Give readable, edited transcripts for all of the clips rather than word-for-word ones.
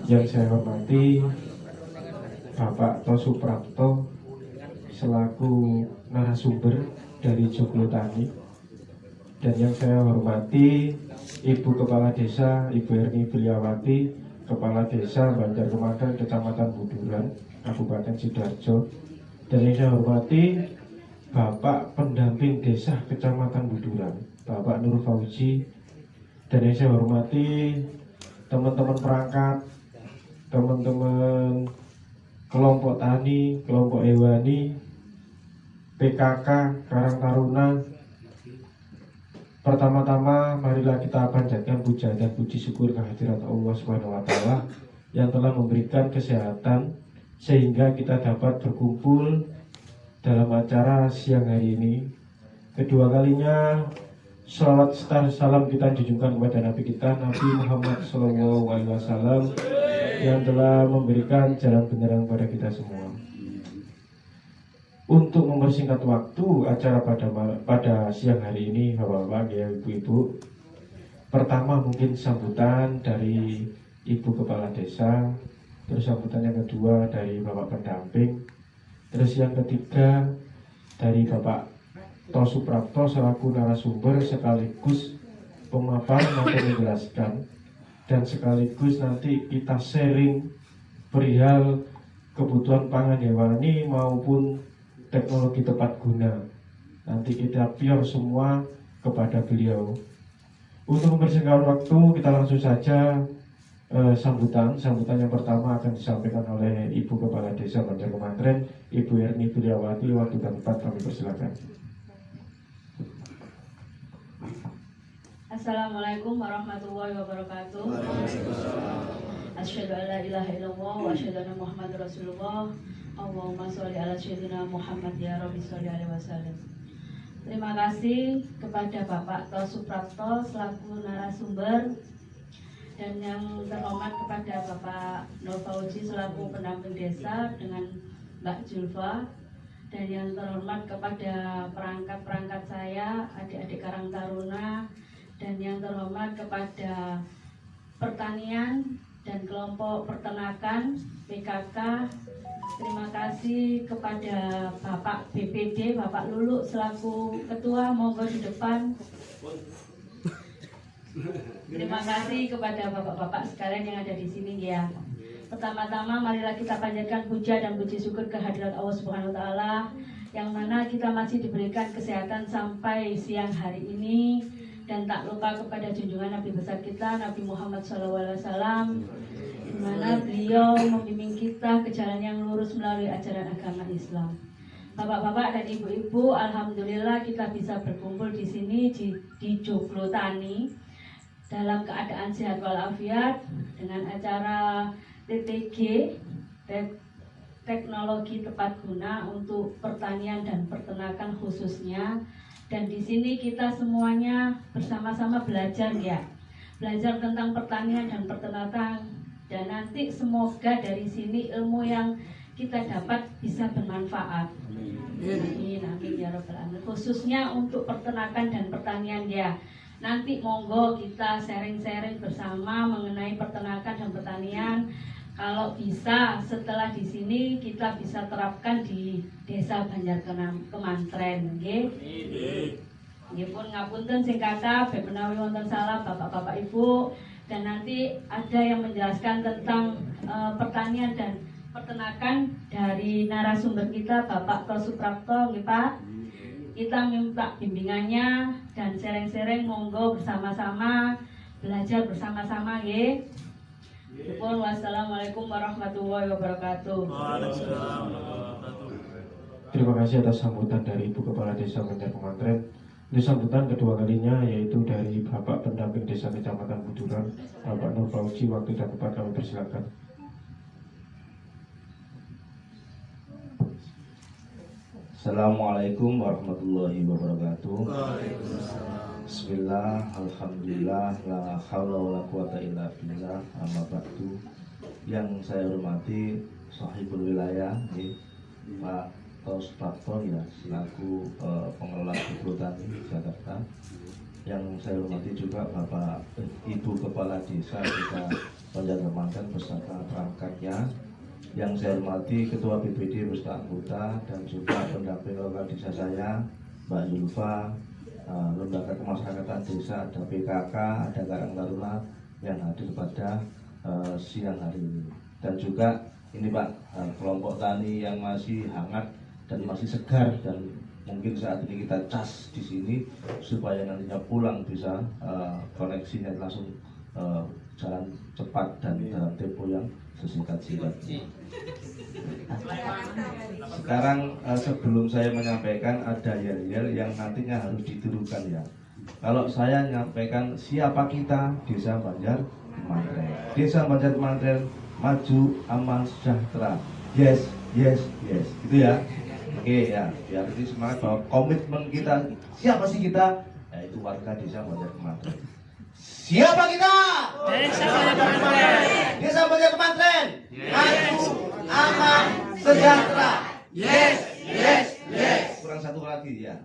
Yang saya hormati Bapak Tosu Prapto selaku narasumber dari Joglo Tani, dan yang saya hormati Ibu Kepala Desa Ibu Erni Bilyawati, Kepala Desa Banjar Kemangren, Kecamatan Buduran, Kabupaten Sidoarjo, dan yang saya hormati Bapak Pendamping Desa Kecamatan Buduran, Bapak Nur Fauzi, dan yang saya hormati teman-teman perangkat, teman-teman kelompok tani, kelompok hewani, PKK, Karang Taruna. Pertama-tama marilah kita panjatkan puja dan puji syukur kehadirat Allah Subhanahu wa taala yang telah memberikan kesehatan sehingga kita dapat berkumpul dalam acara siang hari ini. Kedua kalinya salawat serta salam kita junjungkan kepada Nabi kita Nabi Muhammad SAW yang telah memberikan jalan beneran kepada kita semua. Untuk mempersingkat waktu acara pada siang hari ini, Bapak-bapak, ya Ibu-ibu, pertama mungkin sambutan dari Ibu Kepala Desa, terus sambutan yang kedua dari Bapak Pendamping, terus yang ketiga dari Bapak Tosu Prapto selaku narasumber sekaligus pemaparan atau menjelaskan, dan sekaligus nanti kita sharing perihal kebutuhan pangan hewani maupun teknologi tepat guna. Nanti kita pure semua kepada beliau. Untuk mempersingkat waktu, kita langsung saja sambutan yang pertama akan disampaikan oleh Ibu Kepala Desa Banjar Kemangren, Ibu Erni Bilyawati. Waktu dan tempat kami persilakan. Assalamualaikum warahmatullahi wabarakatuh. Asyhadu an la ilaha illallah wa asyhadu anna Muhammadar Rasulullah. Allahumma sholli ala sayyidina Muhammad ya Rabbi sholli alaihi wasallam. Terima kasih kepada Bapak Tosu Prapto selaku narasumber, dan yang terhormat kepada Bapak Nur Fauzi selaku pendamping desa dengan Mbak Julfa, dan yang terhormat kepada perangkat-perangkat saya, adik-adik Karang Taruna, dan yang terhormat kepada pertanian dan kelompok peternakan PKK. Terima kasih kepada Bapak BPD, Bapak Lulu selaku ketua, monggo di depan. Terima kasih kepada bapak-bapak sekalian yang ada di sini ya. Pertama-tama marilah kita panjatkan puja dan puji syukur kehadirat Allah Subhanahu wa taala yang mana kita masih diberikan kesehatan sampai siang hari ini, dan tak lupa kepada junjungan Nabi besar kita Nabi Muhammad SAW, di mana beliau membimbing kita ke jalan yang lurus melalui ajaran agama Islam. Bapak-bapak dan ibu-ibu, alhamdulillah kita bisa berkumpul di sini di Joglo Tani dalam keadaan sehat walafiat dengan acara TTG, teknologi tepat guna untuk pertanian dan peternakan khususnya. Dan di sini kita semuanya bersama-sama belajar ya, belajar tentang pertanian dan peternakan, dan nanti semoga dari sini ilmu yang kita dapat bisa bermanfaat. Amin, amin ya rabbal alamin. Khususnya untuk peternakan dan pertanian ya. Nanti monggo kita sharing-sharing bersama mengenai peternakan dan pertanian. Kalau bisa setelah di sini kita bisa terapkan di Desa Banjar Kemangren, nggih. Nggih pun ngapunten sing kathah, bab menawi wonten salah Bapak-bapak Ibu, dan nanti ada yang menjelaskan tentang pertanian dan peternakan dari narasumber kita Bapak Tosu Prapto, nggih Pak. Kita minta bimbingannya dan sharing-sharing, monggo bersama-sama belajar bersama-sama nggih. Wassalamualaikum warahmatullahi wabarakatuh. Terima kasih atas sambutan dari Ibu Kepala Desa Banjar Kemangren. Ini sambutan kedua kalinya yaitu dari Bapak Pendamping Desa Kecamatan Buduran, Bapak Nur Fauzi. Waktu dan tempat kami persilakan. Assalamualaikum warahmatullahi wabarakatuh. Bismillah, alhamdulillah, la haula wala quwata illa billah, amma ba'du. Yang saya hormati sahibul wilayah Pak Tosu Prapto ya, selaku pengelola Joglo Tani Jakarta. Yang saya hormati juga Bapak Ibu Kepala Desa kita Banjarkemanden beserta perangkatnya. Yang saya hormati Ketua BPD beserta anggota dan juga pendamping lokal desa saya, Mbak Yulfa, lembaga kemasyarakatan desa, ada PKK, ada Karang Taruna yang hadir pada siang hari ini. Dan juga ini Pak, kelompok tani yang masih hangat dan masih segar dan mungkin saat ini kita cas di sini supaya nantinya pulang bisa koneksinya langsung jalan cepat dan dalam tempo yang sesingkat-singkatnya. Sekarang sebelum saya menyampaikan ada yel-yel yang nantinya harus ditirukan ya. Kalau saya menyampaikan siapa kita, Desa Banjarkemanden. Desa Banjarkemanden maju, aman, sejahtera. Yes, yes, yes. Gitu ya. Oke ya, biar ini semangat bahwa komitmen kita, siapa sih kita? Yaitu warga Desa Banjarkemanden. Siapa kita? Desa Banjarkemanden. Desa Banjarkemanden. Maju, aman, sejahtera. Yes, yes, yes. Kurang satu lagi ya.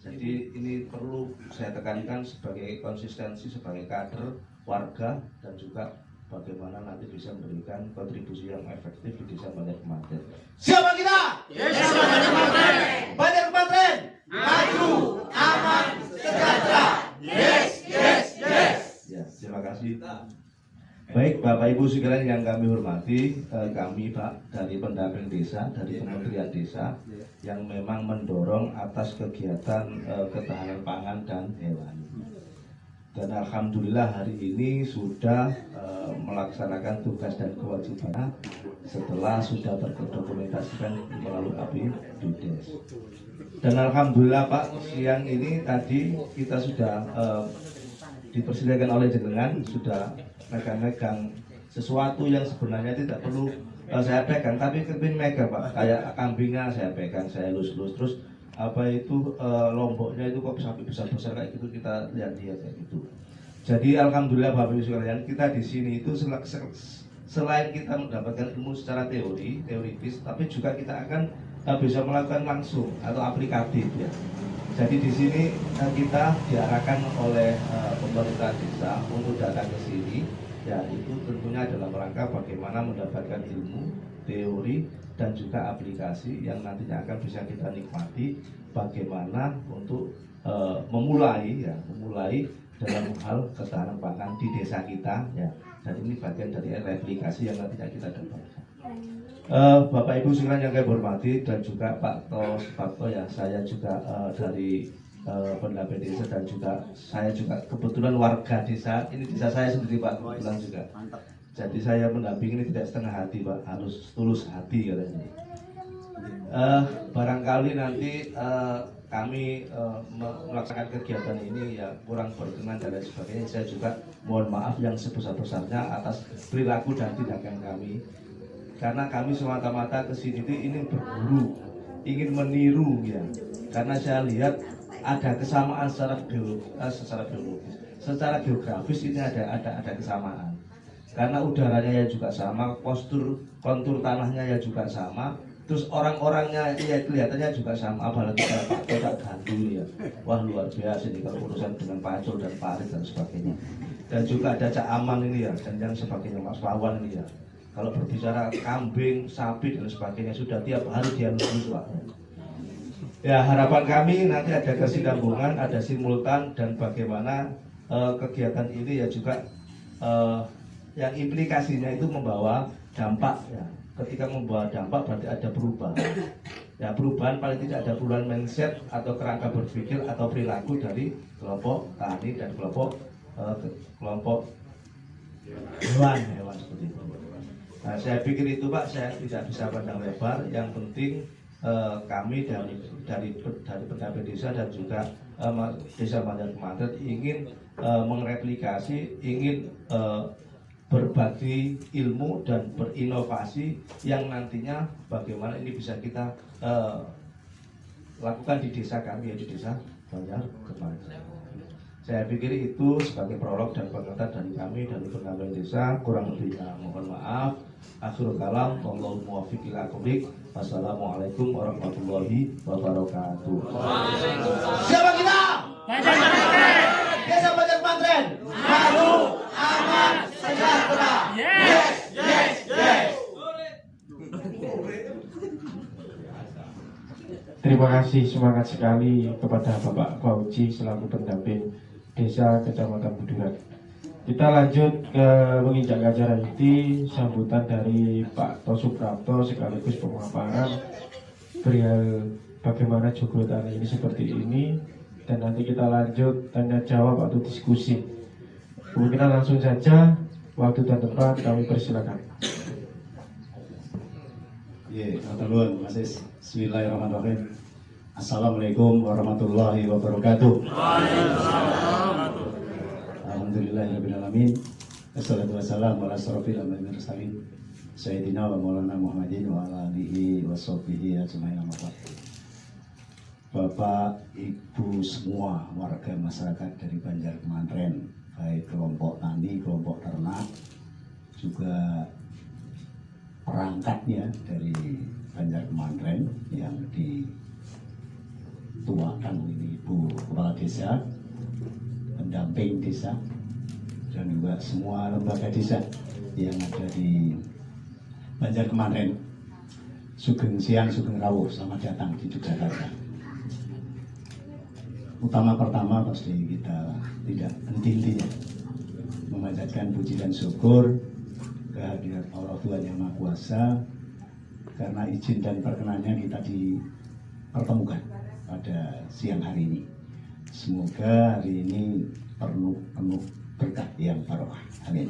Jadi ini perlu saya tekankan sebagai konsistensi sebagai kader warga dan juga bagaimana nanti bisa memberikan kontribusi yang efektif di Desa Banjarkemanden. Siapa kita? Desa Banjarkemanden. Banjarkemanden. Maju, aman, sejahtera. Yes, yes, yes. Ya, terima kasih. Baik Bapak Ibu sekalian yang kami hormati, kami Pak dari pendamping desa, dari Kementerian Desa yang memang mendorong atas kegiatan ketahanan pangan dan hewan. Dan alhamdulillah hari ini sudah melaksanakan tugas dan kewajibannya setelah sudah terdokumentasikan melalui APBDes. Dan alhamdulillah Pak, siang ini tadi kita sudah dipersilakan oleh jenengan sudah megang-megang sesuatu yang sebenarnya tidak perlu saya pegang, tapi kepin megang Pak, kayak kambingnya saya pegang, saya lus-lus, terus apa itu lomboknya itu kok sampai besar-besar kayak gitu, kita lihat-lihat kayak gitu. Jadi alhamdulillah Bapak Ibu sekalian, kita di sini itu selain kita mendapatkan ilmu secara teoritis, tapi juga kita akan bisa melakukan langsung atau aplikatif ya. Jadi di sini kita diarahkan oleh pemerintah desa untuk datang ke sini, ya itu tentunya dalam rangka bagaimana mendapatkan ilmu, teori dan juga aplikasi yang nantinya akan bisa kita nikmati bagaimana untuk memulai dalam hal ketahanan pangan di desa kita ya. Dan ini bagian dari replikasi yang nantinya kita dapatkan. Bapak Ibu sekalian yang kami hormati dan juga Pak Tos ya, saya juga dari pendamping desa dan juga saya juga kebetulan warga desa, ini desa saya sendiri Pak, kebetulan juga. Jadi saya mendampingi ini tidak setengah hati Pak, harus tulus hati katanya. Barangkali nanti kami melaksanakan kegiatan ini ya kurang berkenan dan lain sebagainya. Saya juga mohon maaf yang sebesar-besarnya atas perilaku dan tindakan kami. Karena kami semata-mata kesini ini berburu, ingin meniru ya. Karena saya lihat ada kesamaan secara biologis, secara geografis ini ada kesamaan. Karena udaranya ya juga sama, kontur tanahnya ya juga sama, terus orang-orangnya ya kelihatannya juga sama, apalagi kalau Pak Totak Gandul ya. Wah luar biasa ini kalau urusan dengan pacul dan parit dan sebagainya. Dan juga ada Cak Aman ini ya, dan yang sebagainya, Mas Wawan ini ya. Kalau berbicara kambing, sapi dan sebagainya sudah tiap hari dialog Pak. Ya harapan kami nanti ada kesinambungan, ada simultan dan bagaimana kegiatan ini ya juga yang implikasinya itu membawa dampak ya. Ketika membawa dampak berarti ada perubahan. Ya perubahan paling tidak ada perubahan mindset atau kerangka berpikir atau perilaku dari kelompok tani dan kelompok hewan seperti itu. Nah, saya pikir itu Pak, saya tidak bisa pandang lebar. Yang penting kami dari pendamping desa dan juga Desa Banjarkemanden ingin mereplikasi, ingin berbagi ilmu dan berinovasi yang nantinya bagaimana ini bisa kita lakukan di desa kami, yaitu Desa Banjarkemanden. Saya pikir itu sebagai prolog dan pengantar dari kami dari pendamping desa. Kurang lebihnya mohon maaf. Akhirul kalam, wallahu muwaffiq ila aqwamit. Wassalamualaikum warahmatullahi wabarakatuh. Siapa kita? Banjarkemanden. Desa Banjarkemanden. Maju, aman, Terima kasih semangat sekali kepada Bapak Fauji selaku pendamping Desa Kecamatan Buduran. Kita lanjut ke menginjak acara inti, sambutan dari Pak Tosuprapto sekaligus pemaparan perihal bagaimana joglotan ini seperti ini, dan nanti kita lanjut tanya jawab atau diskusi. Kemungkinan langsung saja, waktu dan tempat kami persilakan. Mas Is. Bismillahirrahmanirrahim. Assalamualaikum warahmatullahi wabarakatuh. Alhamdulillahirrahmanirrahim. Assalatu wassalamu ala asrofil anbiya'i mursalin Sayyidina wa maulana Muhammadin wa ala alihi wa sahbihi ajma'in. Bapak, Ibu semua warga masyarakat dari Banjar Kemantren, baik kelompok tani, kelompok ternak, juga perangkatnya dari Banjar Kemantren yang dituakan ini Ibu Kepala Desa, pendamping desa, dan juga semua lembaga desa yang ada di Banjar Kemantren. Sugeng siang, sugeng rawuh, selamat datang di Yogyakarta. Pertama pasti kita tidak henti-hentinya memanjatkan puji dan syukur kehadirat Allah Tuhan Yang Maha Kuasa, karena izin dan perkenannya kita dipertemukan pada siang hari ini. Semoga hari ini penuh berkah yang barokah. Amin.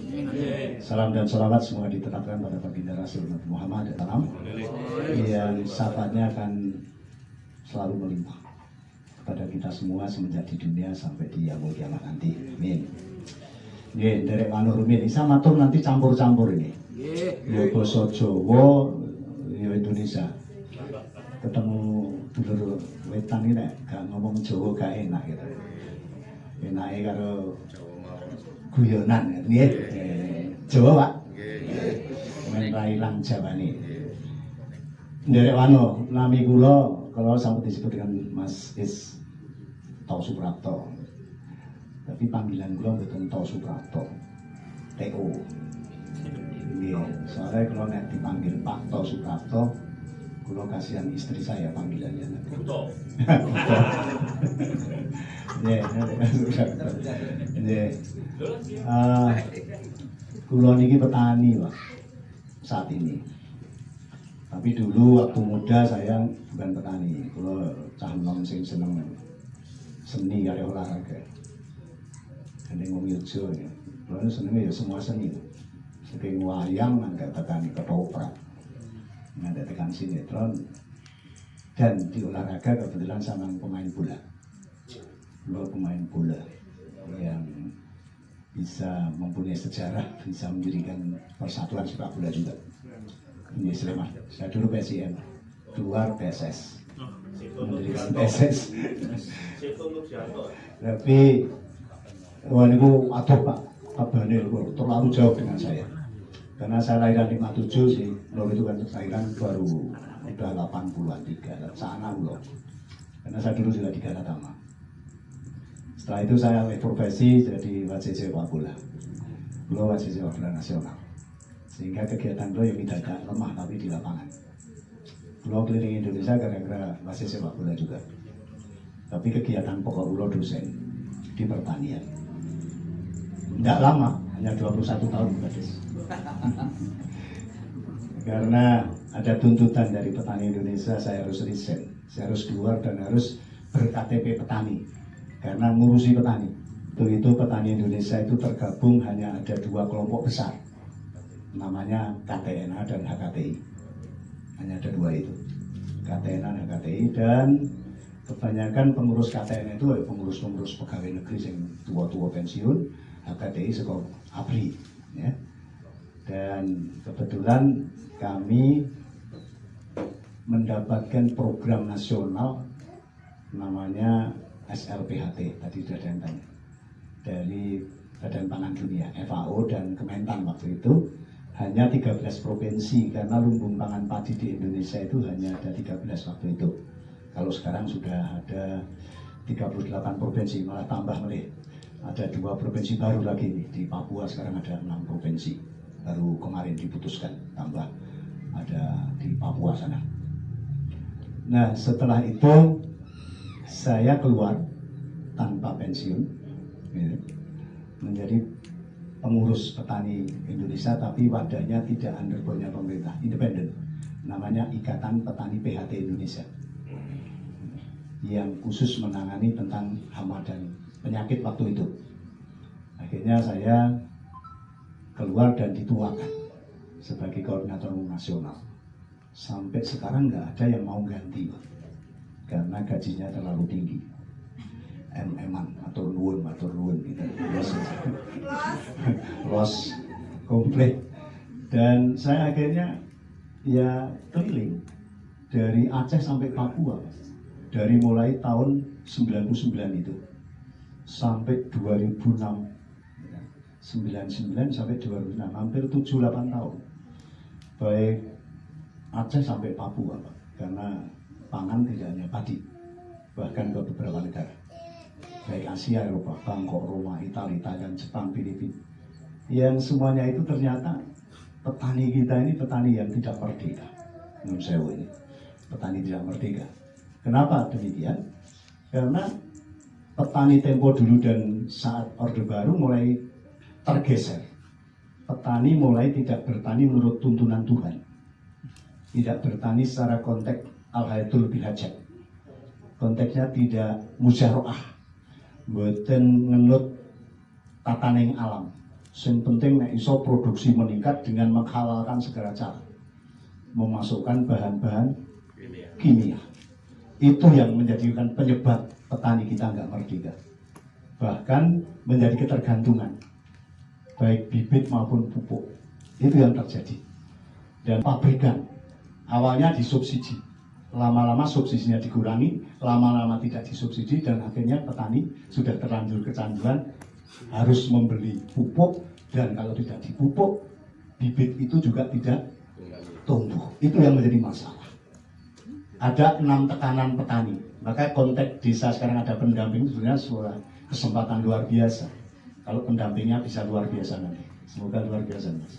Salam dan sholawat semoga ditetapkan pada baginda Rasul Muhammad SAW, yang syafaatnya akan selalu melimpah kepada kita semua semenjak di dunia sampai di yaumul kiamat nanti. Amin. Nggih, derek manur rumiyin isa matur nanti campur-campur ini. Ya basa Jawa, ya Indonesia. Ketemu dulur wetan iki nek gak ngomong Jawa gak enak gitu. Enake karo guyonan nggih. Jawa, Pak. Nggih. Men railang Jawane. Nderek wano nami kula sampun disebut dengan Mas Is Tosuprapto. Tapi panggilan kula mboten Tosuprapto. TO. Nggih, soalnya kalau nek dipanggil Pak Tosuprapto, kula kasihan istri saya panggilannya. Buto. Nggih. Kula niki petani, Pak. Saat ini. Tapi dulu waktu muda saya bukan petani, kula cah enom sing seneng seni karo olahraga. Nek wong Yogyo ya, kula senenge ya semua seni. Saking wayang nangka tekan ketoprak, nangka tekan sinetron, dan di olahraga kebetulan sama pemain bola. Kula pemain bola yang bisa mempunyai sejarah, bisa mendirikan persatuan sepak bola juga. Ini Sleman. Saya dulu PSIM, keluar PSS, mendirikan PSS. Tapi wah ini aduh Pak, kabane terlalu jauh dengan saya. Karena saya lahiran 57 sih, Lor itu kan lahiran baru udah 80-an 3, sana loh. Karena saya dulu juga di Galatama. Setelah itu saya alih profesi jadi wasit sepak bola. Beliau wasit sepak bola nasional. Sehingga kegiatan beliau yang tidak lemah tapi di lapangan. Beliau keliling Indonesia gara-gara wasit sepak bola juga. Tapi kegiatan pokok beliau dosen di pertanian. Tidak lama, hanya 21 tahun gadis. Karena ada tuntutan dari petani Indonesia, saya harus resign, saya harus keluar dan harus ber-KTP petani. Karena ngurusi petani. Itu petani Indonesia itu tergabung hanya ada 2 kelompok besar. Namanya KTNA dan HKTI. Hanya ada 2 itu, KTNA dan HKTI, dan kebanyakan pengurus KTNA itu pengurus-pengurus pegawai negeri yang tua-tua pensiun, HKTI sekolah ABRI ya. Dan kebetulan kami mendapatkan program nasional namanya SLPHT, tadi sudah ada yang tanya, dari Badan Pangan Dunia, FAO dan Kementan waktu itu. Hanya 13 provinsi, karena lumbung pangan padi di Indonesia itu hanya ada 13 waktu itu. Kalau sekarang sudah ada 38 provinsi, malah tambah Ada 2 provinsi baru lagi nih, di Papua sekarang ada 6 provinsi, baru kemarin diputuskan, tambah ada di Papua sana. Nah setelah itu saya keluar tanpa pensiun, gitu, menjadi pengurus petani Indonesia, tapi wadahnya tidak underbone-nya pemerintah, independen, namanya Ikatan Petani PHT Indonesia, yang khusus menangani tentang hama dan penyakit waktu itu. Akhirnya saya keluar dan dituakan sebagai koordinator nasional. Sampai sekarang nggak ada yang mau ganti, Pak, karena gajinya terlalu tinggi. MM-an, matur nuwun gitu. Los komplit. Dan saya akhirnya ya keliling dari Aceh sampai Papua, dari mulai tahun 99 itu sampai 2006, 99 sampai 2006, hampir 7-8 tahun, baik Aceh sampai Papua, Pak. Karena pangan tidak hanya padi, bahkan ke beberapa negara, baik Asia, Eropa, Bangkok, Roma, Italia, Thailand, Jepang, Filipina, yang semuanya itu ternyata petani kita ini petani yang tidak merdeka. Menurut saya ini petani tidak merdeka. Kenapa demikian? Karena petani tempo dulu dan saat Orde Baru mulai tergeser. Petani mulai tidak bertani menurut tuntunan Tuhan, tidak bertani secara konteks al-hayatul bil hajat, konteksnya tidak musyaroah, mboten ngenut tataning alam. Yang penting nek iso produksi meningkat dengan menghalalkan segala cara, memasukkan bahan-bahan kimia. Itu yang menjadikan penyebab petani kita nggak merdeka, bahkan menjadi ketergantungan baik bibit maupun pupuk. Itu yang terjadi. Dan pabrikan awalnya disubsidi, lama-lama subsidinya dikurangi, lama-lama tidak disubsidi, dan akhirnya petani sudah terlanjur kecanduan harus membeli pupuk, dan kalau tidak dipupuk bibit itu juga tidak tumbuh. Itu yang menjadi masalah. Ada 6 tekanan petani, maka konteks desa sekarang ada pendamping, sebenarnya sebuah kesempatan luar biasa. Kalau pendampingnya bisa luar biasa nanti, semoga luar biasa, Mas.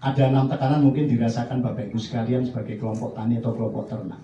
Ada 6 tekanan mungkin dirasakan Bapak Ibu sekalian sebagai kelompok tani atau kelompok ternak.